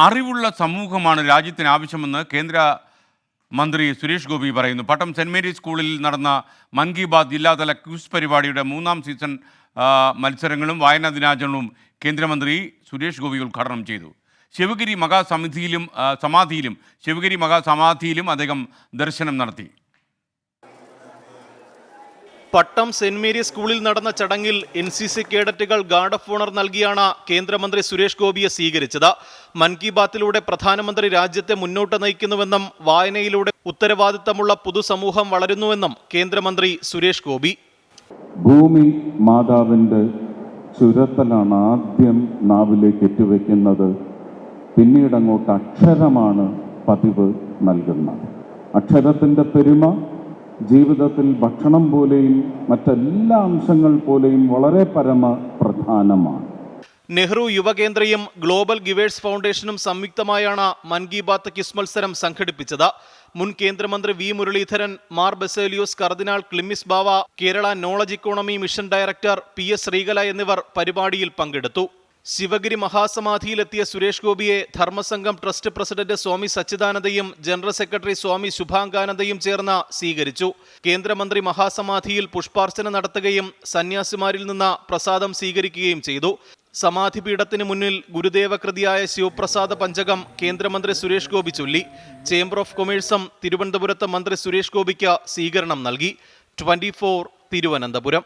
അറിവുള്ള സമൂഹമാണ് രാജ്യത്തിന് ആവശ്യമെന്ന് കേന്ദ്ര മന്ത്രി സുരേഷ് ഗോപി പറയുന്നു. പട്ടം സെൻറ് മേരീസ് സ്കൂളിൽ നടന്ന മൻ കി ബാത് ജില്ലാതല ക്വിസ് പരിപാടിയുടെ 3ാം സീസൺ മത്സരങ്ങളും വായനാ ദിനാചരണവും കേന്ദ്രമന്ത്രി സുരേഷ് ഗോപി ഉദ്ഘാടനം ചെയ്തു. ശിവഗിരി മഹാസമാധിയിലും അദ്ദേഹം ദർശനം നടത്തി. പട്ടം സെന്റ് മേരീസ് സ്കൂളിൽ നടന്ന ചടങ്ങിൽ NCC കേഡറ്റുകൾ ഗാർഡ് ഓഫ് ഓണർ നൽകിയാണ് കേന്ദ്രമന്ത്രി സുരേഷ് ഗോപിയെ സ്വീകരിച്ചത്. മൻ കി ബാത്തിലൂടെ പ്രധാനമന്ത്രി രാജ്യത്തെ മുന്നോട്ട് നയിക്കുന്നുവെന്നും വായനയിലൂടെ ഉത്തരവാദിത്തമുള്ള പൊതുസമൂഹം വളരുന്നുവെന്നും കേന്ദ്രമന്ത്രി സുരേഷ് ഗോപി. ഭൂമി മാതാവിൻ്റെ ചുരത്തലാണ് ആദ്യം നാവിലേക്ക് എത്തിവെക്കുന്നത്. പിന്നീട് അങ്ങോട്ട് അക്ഷരമാണ് പതിവ് നൽകുന്നത്. അക്ഷരത്തിൻ്റെ പെരുമ ജീവിതത്തിൽ ഭക്ഷണം പോലെയും മറ്റെല്ലാ അംശങ്ങൾ പോലെയും വളരെ പ്രധാനമാണ്. നെഹ്റു യുവകേന്ദ്രയും ഗ്ലോബൽ ഗിവേഴ്സ് ഫൗണ്ടേഷനും സംയുക്തമായാണ് മൻ കി ബാത്ത് ക്വിസ് മത്സരം സംഘടിപ്പിച്ചത്. മുൻ കേന്ദ്രമന്ത്രി V Muraleedharan, Mar Baselios cardinal Cleemis Bava, Kerala knowledge economy mission director PS Sreekala എന്നിവർ പരിപാടിയിൽ പങ്കെടുത്തു. ശിവഗിരി മഹാസമാധിയിലെത്തിയ സുരേഷ് ഗോപിയെ ധർമ്മസംഘം ട്രസ്റ്റ് പ്രസിഡന്റ് സ്വാമി സച്ചിദാനന്ദയും ജനറൽ സെക്രട്ടറി സ്വാമി ശുഭാംഗാനന്ദയും ചേർന്ന് സ്വീകരിച്ചു. കേന്ദ്രമന്ത്രി മഹാസമാധിയിൽ പുഷ്പാർച്ചന നടത്തുകയും സന്യാസിമാരിൽ നിന്ന് പ്രസാദം സ്വീകരിക്കുകയും ചെയ്തു. സമാധിപീഠത്തിന് മുന്നിൽ ഗുരുദേവകൃതിയായ ശിവപ്രസാദ പഞ്ചകം കേന്ദ്രമന്ത്രി സുരേഷ് ഗോപി ചൊല്ലി. ചേംബർ ഓഫ് കൊമേഴ്സും തിരുവനന്തപുരത്ത് മന്ത്രി സുരേഷ് ഗോപിക്ക് സ്വീകരണം നൽകി. 24 തിരുവനന്തപുരം.